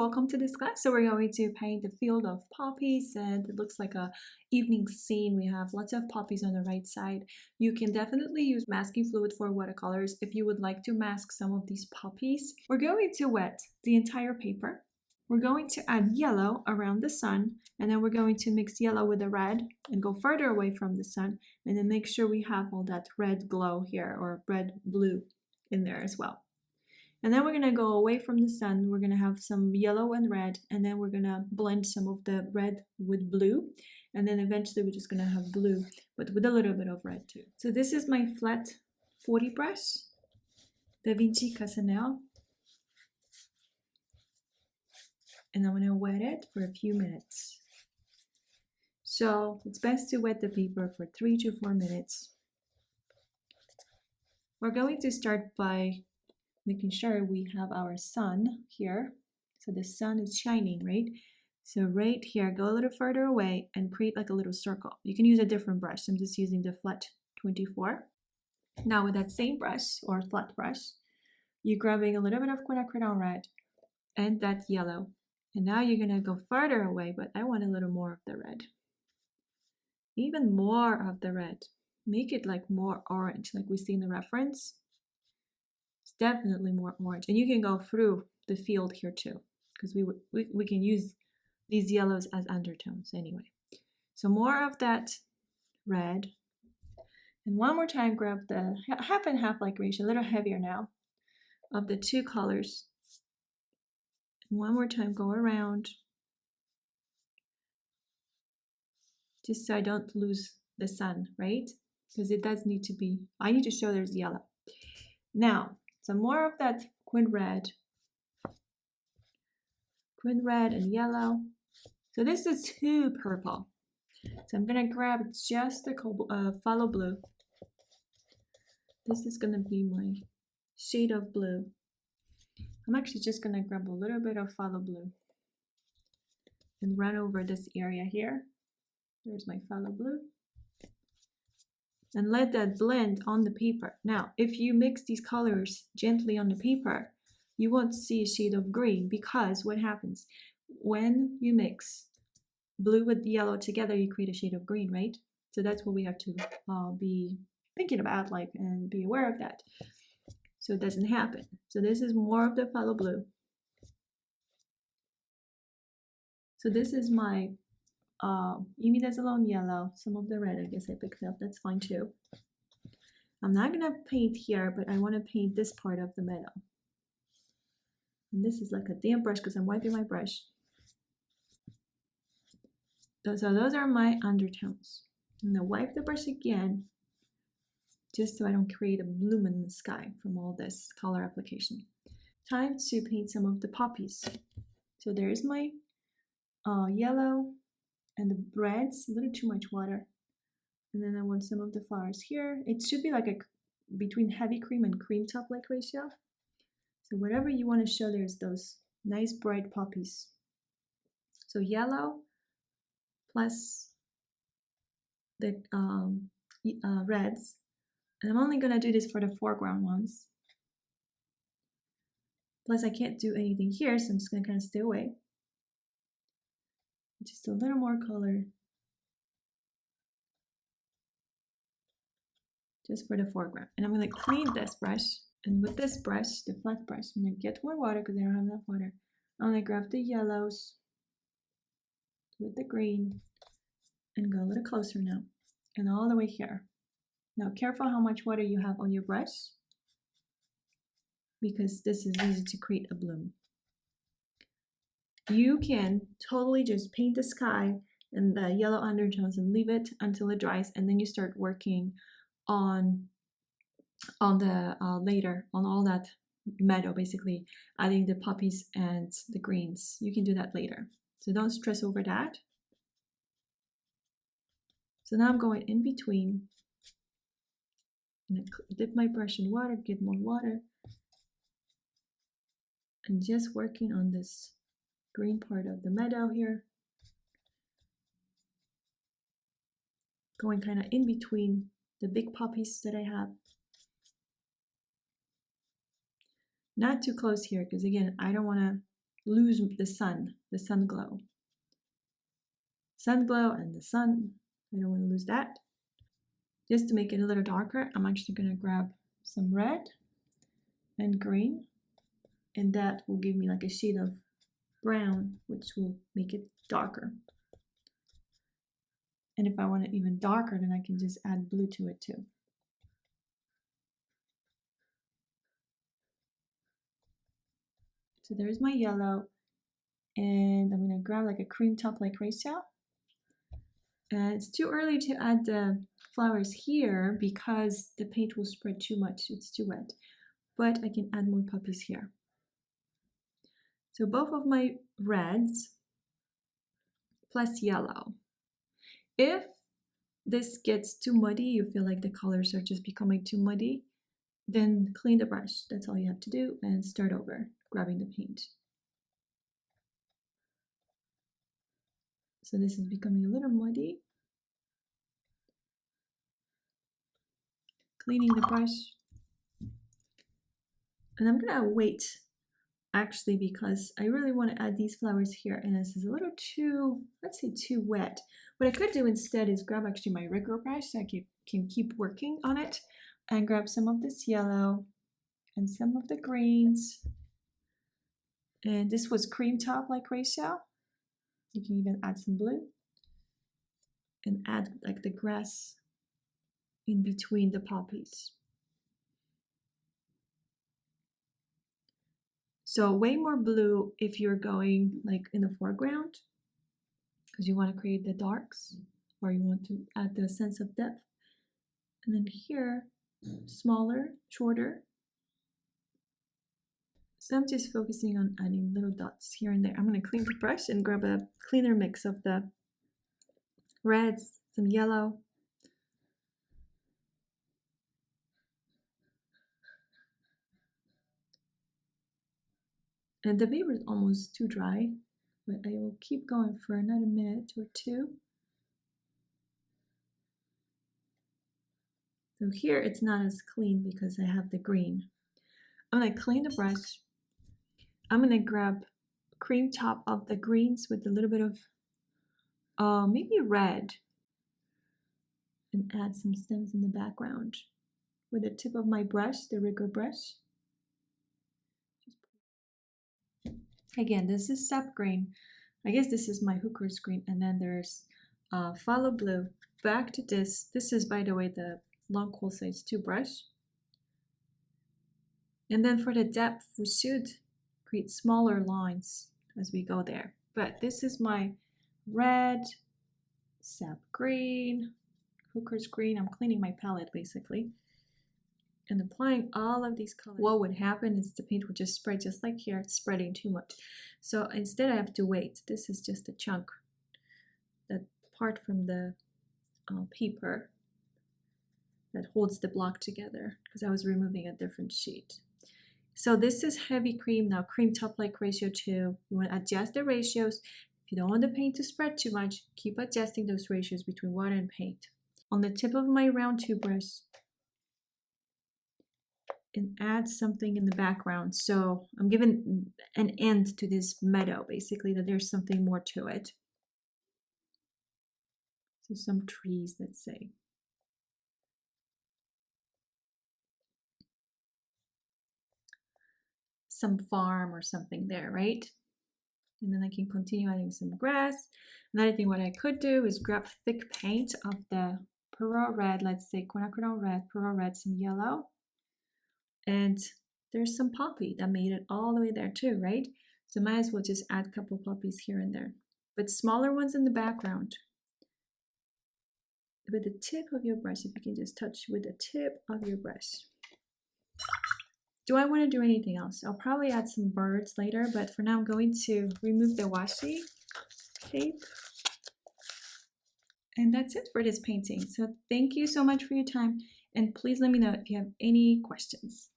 welcome to this class. So we're going to paint the field of poppies, and it looks like a evening scene. We have lots of poppies on the right side. You can definitely use masking fluid for watercolors if you would like to mask some of these poppies. We're going to wet the entire paper. We're going to add yellow around the sun, and then we're going to mix yellow with the red and go further away from the sun, and then make sure we have all that red glow here, or red blue in there as well. And then we're going to go away from the sun. We're going to have some yellow and red, and then we're going to blend some of the red with blue, and then eventually we're just going to have blue, but with a little bit of red too. So this is my flat 40 brush, Da Vinci Casanel, and I'm going to wet it for a few minutes. So it's best to wet the paper for 3 to 4 minutes. We're going to start by making sure we have our sun here. So the sun is shining, right? So right here, go a little further away and create like a little circle. You can use a different brush. I'm just using the flat 24. Now with that same brush or flat brush, you're grabbing a little bit of quinacridone red and that yellow. And now you're gonna go further away, but I want a little more of the red. Even more of the red. Make it like more orange, like we see in the reference. It's definitely more orange, and you can go through the field here too, because we can use these yellows as undertones anyway. So more of that red, and one more time grab the half and half like ratio, a little heavier now, of the two colors. And one more time go around, just so I don't lose the sun, right? Because it does need to be, I need to show there's yellow. Now some more of that quin red and yellow. So this is too purple. So I'm gonna grab just the phthalo blue. This is gonna be my shade of blue. I'm actually just gonna grab a little bit of phthalo blue and run over this area here. There's my phthalo blue. And let that blend on the paper. Now, if you mix these colors gently on the paper, you won't see a shade of green, because what happens when you mix blue with yellow together, you create a shade of green, right? So that's what we have to be thinking about, like, and be aware of that, so it doesn't happen. So this is more of the phthalo blue. So this is my imidazolone yellow, some of the red I guess I picked up, that's fine too. I'm not gonna paint here, but I want to paint this part of the meadow. And this is like a damp brush because I'm wiping my brush. So those are my undertones. I'm gonna wipe the brush again, just so I don't create a bloom in the sky from all this color application. Time to paint some of the poppies. So there's my yellow and the reds, a little too much water, and then I want some of the flowers here. It should be like a between heavy cream and cream top like ratio. So whatever you want to show, there's those nice bright poppies. So yellow plus the reds, and I'm only gonna do this for the foreground ones. Plus I can't do anything here, so I'm just gonna kind of stay away. Just a little more color, just for the foreground. And I'm going to clean this brush, and with this brush, the flat brush, I'm going to get more water because I don't have enough water. I'm going to grab the yellows with the green and go a little closer now, and all the way here. Now careful how much water you have on your brush, because this is easy to create a bloom. You can totally just paint the sky and the yellow undertones and leave it until it dries, and then you start working on the later on all that meadow, basically adding the poppies and the greens. You can do that later, so don't stress over that. So now I'm going in between, and I dip my brush in water, get more water, and just working on this green part of the meadow here, going kind of in between the big poppies that I have. Not too close here, because again, I don't want to lose the sun glow. Sun glow and the sun, I don't want to lose that. Just to make it a little darker, I'm actually going to grab some red and green, and that will give me like a shade of brown, which will make it darker. And if I want it even darker, then I can just add blue to it too. So there's my yellow, and I'm going to grab like a cream top like ratio. And it's too early to add the flowers here because the paint will spread too much, it's too wet. But I can add more poppies here. So both of my reds plus yellow. If this gets too muddy, you feel like the colors are just becoming too muddy, then clean the brush. That's all you have to do, and start over, grabbing the paint. So this is becoming a little muddy. Cleaning the brush. And I'm gonna wait, actually, because I really want to add these flowers here, and this is a little too, let's say, too wet. What I could do instead is grab actually my rigger brush so I can keep working on it, and grab some of this yellow and some of the greens. And this was cream top like ratio. You can even add some blue and add like the grass in between the poppies. So way more blue if you're going like in the foreground, because you want to create the darks, or you want to add the sense of depth. And then here, smaller, shorter. So I'm just focusing on adding little dots here and there. I'm going to clean the brush and grab a cleaner mix of the reds, some yellow. And the paper is almost too dry, but I will keep going for another minute or two. So here it's not as clean because I have the green. I'm going to clean the brush. I'm going to grab cream top of the greens with a little bit of maybe red, and add some stems in the background with the tip of my brush, the rigger brush. Again, this is sap green. I guess this is my hooker's green, and then there's phthalo blue. Back to this. This is, by the way, the long cool size 2 brush. And then for the depth, we should create smaller lines as we go there. But this is my red, sap green, hooker's green. I'm cleaning my palette basically, and applying all of these colors. What would happen is the paint would just spread, just like here, it's spreading too much. So instead I have to wait. This is just a chunk, that part from the paper that holds the block together, because I was removing a different sheet. So this is heavy cream, now cream top like ratio 2. You want to adjust the ratios. If you don't want the paint to spread too much, keep adjusting those ratios between water and paint. On the tip of my round 2 brush, and add something in the background. So I'm giving an end to this meadow, basically, that there's something more to it. So some trees, let's say. Some farm or something there, right? And then I can continue adding some grass. Another thing, what I could do is grab thick paint of the Perot red, let's say quinacridone red, Perot red, some yellow. And there's some poppy that made it all the way there too, right? So might as well just add a couple poppies here and there, but smaller ones in the background. With the tip of your brush, if you can just touch with the tip of your brush. Do I want to do anything else? I'll probably add some birds later, but for now I'm going to remove the washi tape. And that's it for this painting. So thank you so much for your time, and please let me know if you have any questions.